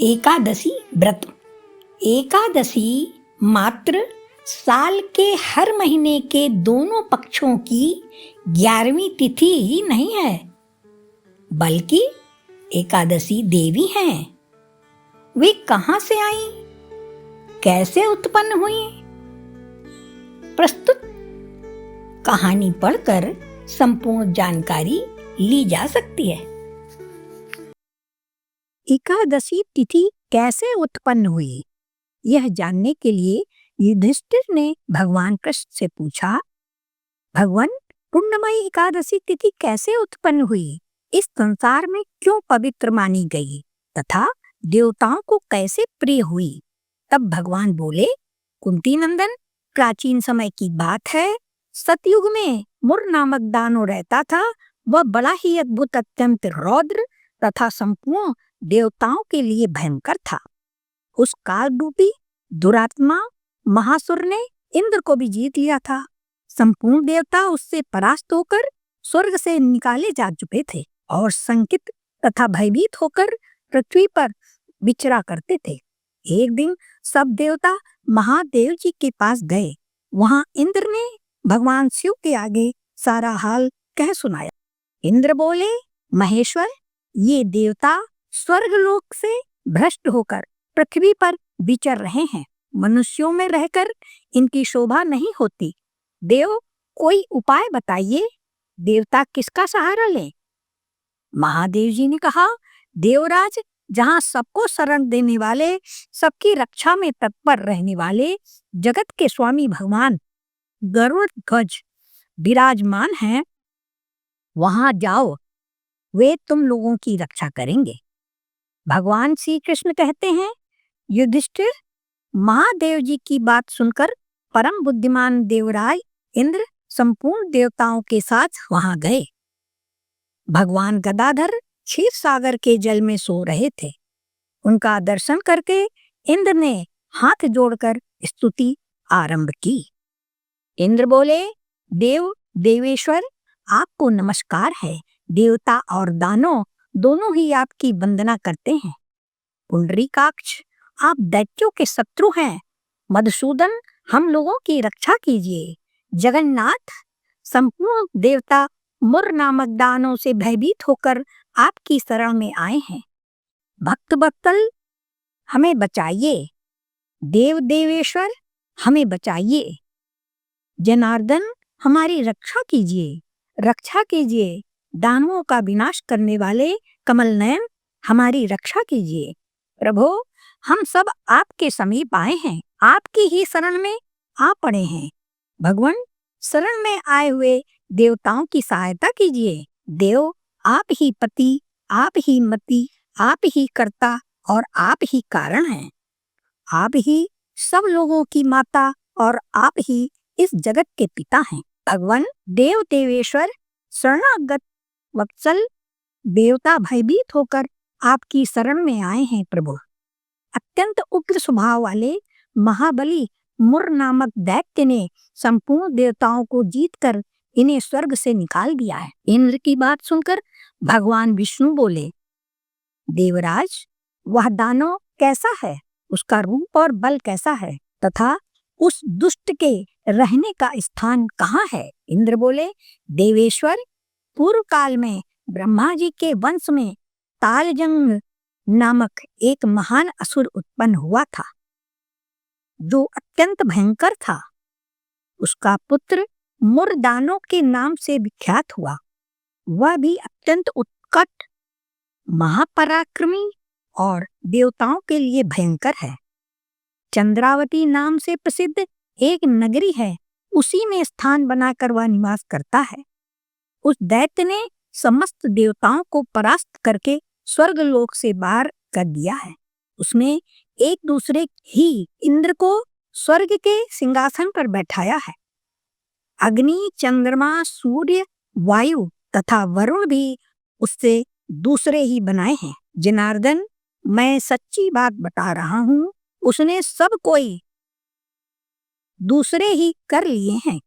एकादशी व्रत। एकादशी मात्र साल के हर महीने के दोनों पक्षों की 11वीं तिथि ही नहीं है, बल्कि एकादशी देवी हैं। वे कहाँ से आई, कैसे उत्पन्न हुई? प्रस्तुत कहानी पढ़कर संपूर्ण जानकारी ली जा सकती है। एकादशी तिथि कैसे उत्पन्न हुई, यह जानने के लिए युधिष्ठिर ने भगवान कृष्ण से पूछा, भगवान, पूर्णमयी एकादशी तिथि कैसे उत्पन्न हुई? इस संसार में क्यों पवित्र मानी गई तथा देवताओं को कैसे प्रिय हुई? तब भगवान बोले, कुंती नंदन, प्राचीन समय की बात है। सतयुग में मुर नामक दानव रहता था। वह बड़ा ही अद्भुत, अत्यंत रौद्र तथा संपूर्ण देवताओं के लिए भयंकर था। उस काल रूपी दुरात्मा महासुर ने इंद्र को भी जीत लिया था। संपूर्ण देवता उससे परास्त होकर स्वर्ग से निकाले जा चुके थे और संकित तथा भयभीत होकर पृथ्वी पर विचरा करते थे। एक दिन सब देवता महादेव जी के पास गए। वहां इंद्र ने भगवान शिव के आगे सारा हाल कह सुनाया। इंद्र बोले, महेश्वर, ये देवता स्वर्गलोक से भ्रष्ट होकर पृथ्वी पर विचर रहे हैं। मनुष्यों में रहकर इनकी शोभा नहीं होती। देव, कोई उपाय बताइए। देवता किसका सहारा लें? महादेव जी ने कहा, देवराज, जहाँ सबको शरण देने वाले, सबकी रक्षा में तत्पर रहने वाले जगत के स्वामी भगवान गरुड़ ध्वज विराजमान हैं, वहां जाओ, वे तुम लोगों की रक्षा करेंगे। भगवान श्री कृष्ण कहते हैं, युधिष्ठिर, महादेव जी की बात सुनकर परम बुद्धिमान देवराज इंद्र संपूर्ण देवताओं के साथ वहां गए। भगवान गदाधर क्षीर सागर के जल में सो रहे थे। उनका दर्शन करके इंद्र ने हाथ जोड़कर स्तुति आरंभ की। इंद्र बोले, देव देवेश्वर, आपको नमस्कार है। देवता और दानव दोनों ही आपकी वंदना करते हैं। पुंडरीकाक्ष, आप दैत्यों के शत्रु हैं। मधुसूदन, हम लोगों की रक्षा कीजिए। जगन्नाथ, संपूर्ण देवता मुर नामक दानव से भयभीत होकर आपकी शरण में आए हैं। भक्त वत्सल, हमें बचाइए। देव देवेश्वर, हमें बचाइए। जनार्दन, हमारी रक्षा कीजिए, रक्षा कीजिए। दानवों का विनाश करने वाले कमल नयन, हमारी रक्षा कीजिए। प्रभु, हम सब आपके समीप आए हैं, आपकी ही शरण में आ पड़े हैं। भगवान, शरण में आए हुए देवताओं की सहायता कीजिए। देव, आप ही पति, आप ही मति, आप ही कर्ता और आप ही कारण हैं। आप ही सब लोगों की माता और आप ही इस जगत के पिता हैं। भगवान देव देवेश्वर, शरणागत वत्सल देवता भयभीत होकर आपकी शरण में आए हैं। प्रभु, अत्यंत उग्र स्वभाव वाले महाबली मुर नामक दैत्य ने संपूर्ण देवताओं को जीतकर इन्हें स्वर्ग से निकाल दिया है। इंद्र की बात सुनकर भगवान विष्णु बोले, देवराज, वह दानव कैसा है, उसका रूप और बल कैसा है तथा उस दुष्ट के रहने का स्थान कहाँ है? इंद्र बोले, देवेश्वर, पूर्व काल में ब्रह्मा जी के वंश में तालजंग नामक एक महान असुर उत्पन्न हुआ था, जो अत्यंत भयंकर था। उसका पुत्र मुर दानव के नाम से विख्यात हुआ। वह भी अत्यंत उत्कट, महापराक्रमी और देवताओं के लिए भयंकर है। चंद्रावती नाम से प्रसिद्ध एक नगरी है, उसी में स्थान बनाकर वह निवास करता है। उस दैत्य ने समस्त देवताओं को परास्त करके स्वर्गलोक से बाहर कर दिया है। उसने एक दूसरे ही इंद्र को स्वर्ग के सिंहासन पर बैठाया है। अग्नि, चंद्रमा, सूर्य, वायु तथा वरुण भी उससे दूसरे ही बनाए हैं। जनार्दन, मैं सच्ची बात बता रहा हूँ, उसने सब कोई दूसरे ही कर लिए हैं।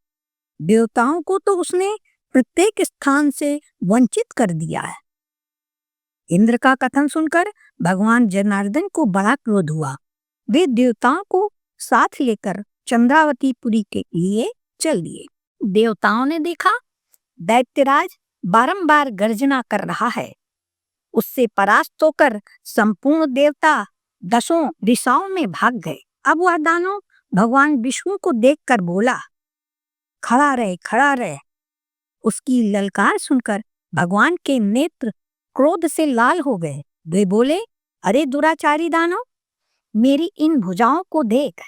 देवताओं को तो उसने प्रत्येक स्थान से वंचित कर दिया है। इंद्र का कथन सुनकर भगवान जनार्दन को बड़ा क्रोध हुआ। वे देवताओं को साथ लेकर चंद्रावतीपुरी के लिए चल दिए। देवताओं ने देखा दैत्यराज बारंबार गर्जना कर रहा है। उससे परास्त होकर संपूर्ण देवता दसों दिशाओं में भाग गए। अब वह दानव भगवान विष्णु को देखकर बोला, खड़ा रहे, खड़ा रहे। उसकी ललकार सुनकर भगवान के नेत्र क्रोध से लाल हो गए। वे बोले, अरे दुराचारी दानव, मेरी इन भुजाओं को देख।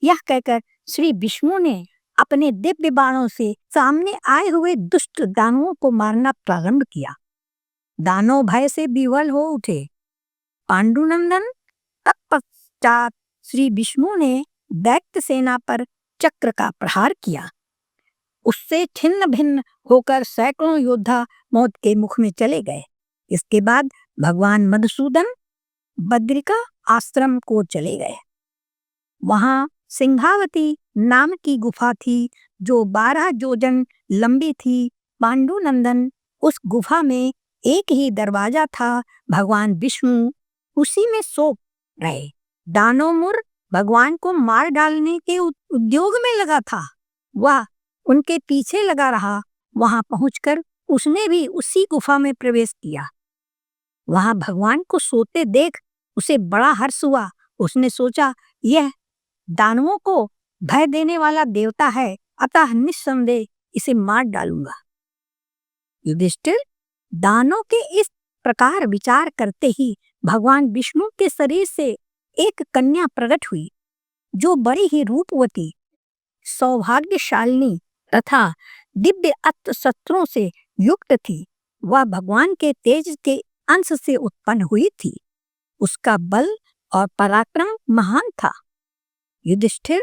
यह कहकर श्री विष्णु ने अपने दिव्य बाणों से सामने आए हुए दुष्ट दानवों को मारना प्रारंभ किया। दानव भय से विह्वल हो उठे। पांडुनंदन तत्पश्चात श्री विष्णु ने दैत्य सेना पर चक्र का प्रहार किया। उससे छिन्न भिन्न होकर सैकड़ों योद्धा मौत के मुख में चले गए। इसके बाद भगवान मधुसूदन बद्रिका आश्रम को चले गए। वहां सिंहावती नाम की गुफा थी जो 12 योजन लंबी थी। पांडुनंदन उस गुफा में एक ही दरवाजा था। भगवान विष्णु उसी में सो रहे। दानवमुर भगवान को मार डालने के उद्योग में लगा था। वह उनके पीछे लगा रहा। वहां पहुंचकर उसने भी उसी गुफा में प्रवेश किया। वहां भगवान को सोते देख उसे बड़ा हर्ष हुआ। उसने सोचा, यह दानवों को भय देने वाला देवता है, अतः निस्संदेह इसे मार डालूंगा। युधिष्ठिर, दानव के इस प्रकार विचार करते ही भगवान विष्णु के शरीर से एक कन्या प्रकट हुई जो बड़ी ही रूपवती, सौभाग्यशालिनी तथा दिव्य अस्त्र शस्त्रों से युक्त थी। वह भगवान के तेज के अंश से उत्पन्न हुई थी। उसका बल और पराक्रम महान था। युधिष्ठिर,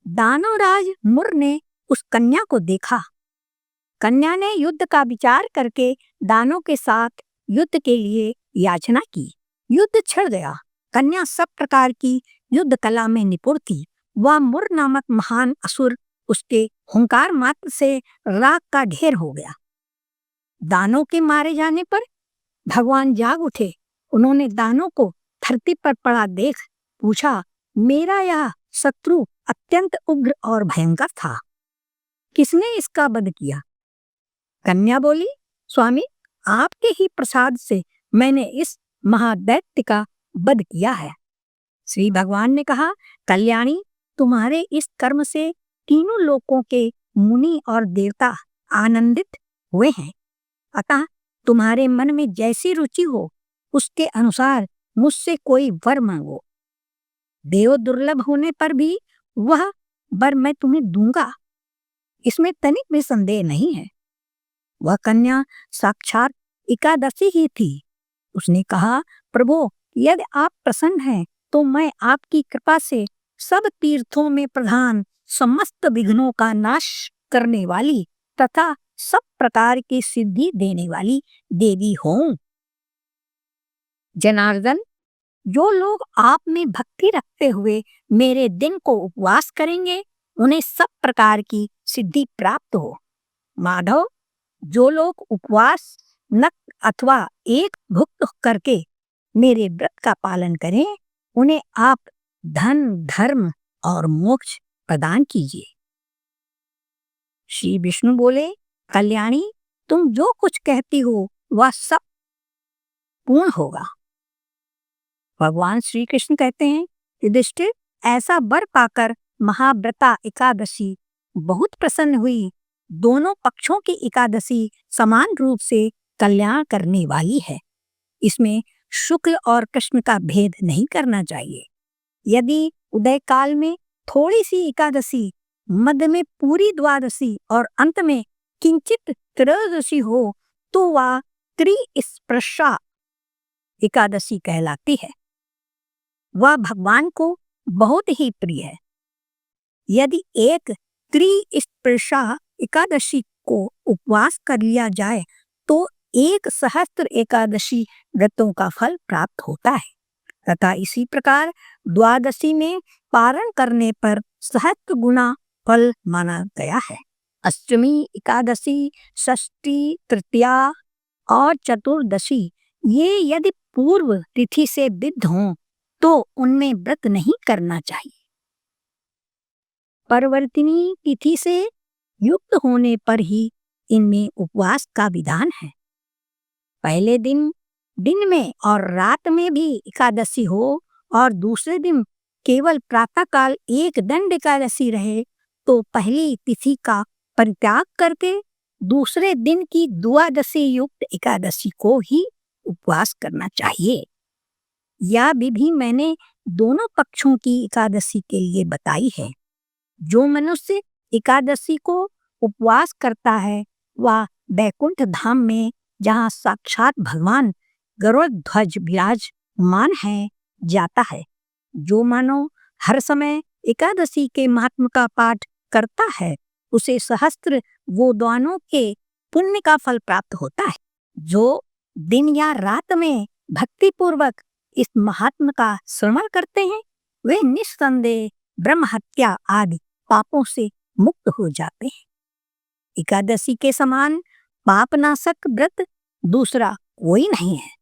दानवराज मुर ने उस कन्या को देखा। कन्या ने युद्ध का विचार करके दानों के साथ युद्ध के लिए याचना की। युद्ध छिड़ गया। कन्या सब प्रकार की युद्ध कला में निपुण थी। वह मुर नामक महान असुर उसके हुंकार मात्र से राख का ढेर हो गया। दानों के मारे जाने पर भगवान जाग उठे। उन्होंने दानों को धरती पर पड़ा देख पूछा, मेरा यह शत्रु अत्यंत उग्र और भयंकर था, किसने इसका वध किया? कन्या बोली, स्वामी, आपके ही प्रसाद से मैंने इस महादैत्य का वध किया है। श्री भगवान ने कहा, कल्याणी, तुम्हारे इस कर्म से तीनों लोकों के मुनि और देवता आनंदित हुए हैं। अतः तुम्हारे मन में जैसी रुचि हो उसके अनुसार मुझसे कोई वर मांगो। देव दुर्लभ होने पर भी वह वर मैं तुम्हें दूंगा, इसमें तनिक भी संदेह नहीं है। वह कन्या साक्षात एकादशी ही थी। उसने कहा, प्रभु, यदि आप प्रसन्न हैं तो मैं आपकी कृपा से सब तीर्थों में प्रधान, समस्त विघ्नों का नाश करने वाली तथा सब प्रकार की सिद्धि देने वाली देवी हूं। जनार्दन, जो लोग आप में भक्ति रखते हुए मेरे दिन को उपवास करेंगे उन्हें सब प्रकार की सिद्धि प्राप्त हो। माधव, जो लोग उपवास नक्त अथवा एक भुक्त करके मेरे व्रत का पालन करें उन्हें आप धन, धर्म और मोक्ष प्रदान कीजिए। श्री विष्णु बोले, कल्याणी, तुम जो कुछ कहती हो वह सब पूर्ण होगा। भगवान श्री कृष्ण कहते हैं, युधिष्ठिर, ऐसा वर पाकर महाव्रता एकादशी बहुत प्रसन्न हुई। दोनों पक्षों की एकादशी समान रूप से कल्याण करने वाली है। इसमें शुक्ल और कृष्ण का भेद नहीं करना चाहिए। यदि उदय काल में थोड़ी सी एकादशी, मध्य में पूरी द्वादशी और अंत में किंचित त्रयोदशी हो तो वह त्रिस्पर्शा एकादशी कहलाती है। वह भगवान को बहुत ही प्रिय है। यदि एक त्रिस्पर्शा एकादशी को उपवास कर लिया जाए तो 1 सहस्त्र एकादशी व्रतों का फल प्राप्त होता है तथा इसी प्रकार द्वादशी में पारण करने पर सहस्त्र गुना फल माना गया है। अष्टमी, एकादशी, षष्ठी, तृतीया और चतुर्दशी ये यदि पूर्व तिथि से विद्ध हों तो उनमें व्रत नहीं करना चाहिए। परिवर्तिनी तिथि से युक्त होने पर ही इनमें उपवास का विधान है। पहले दिन दिन में और रात में भी एकादशी हो और दूसरे दिन केवल प्रातःकाल एक दंड एकादशी रहे तो पहली तिथि का परित्याग करके दूसरे दिन की द्वादशी युक्त एकादशी को ही उपवास करना चाहिए। यह विधि मैंने दोनों पक्षों की एकादशी के लिए बताई है। जो मनुष्य एकादशी को उपवास करता है वह बैकुंठ धाम में, जहाँ साक्षात भगवान गरुड़ ध्वज विराजमान है, जाता है। जो मानव हर समय एकादशी के महात्म का पाठ करता है उसे सहस्त्र गोदानों के पुण्य का फल प्राप्त होता है। जो दिन या रात में भक्ति पूर्वक इस महात्म का श्रवण करते हैं वे निस्संदेह ब्रह्म हत्या आदि पापों से मुक्त हो जाते हैं। एकादशी के समान पापनाशक व्रत दूसरा कोई नहीं है।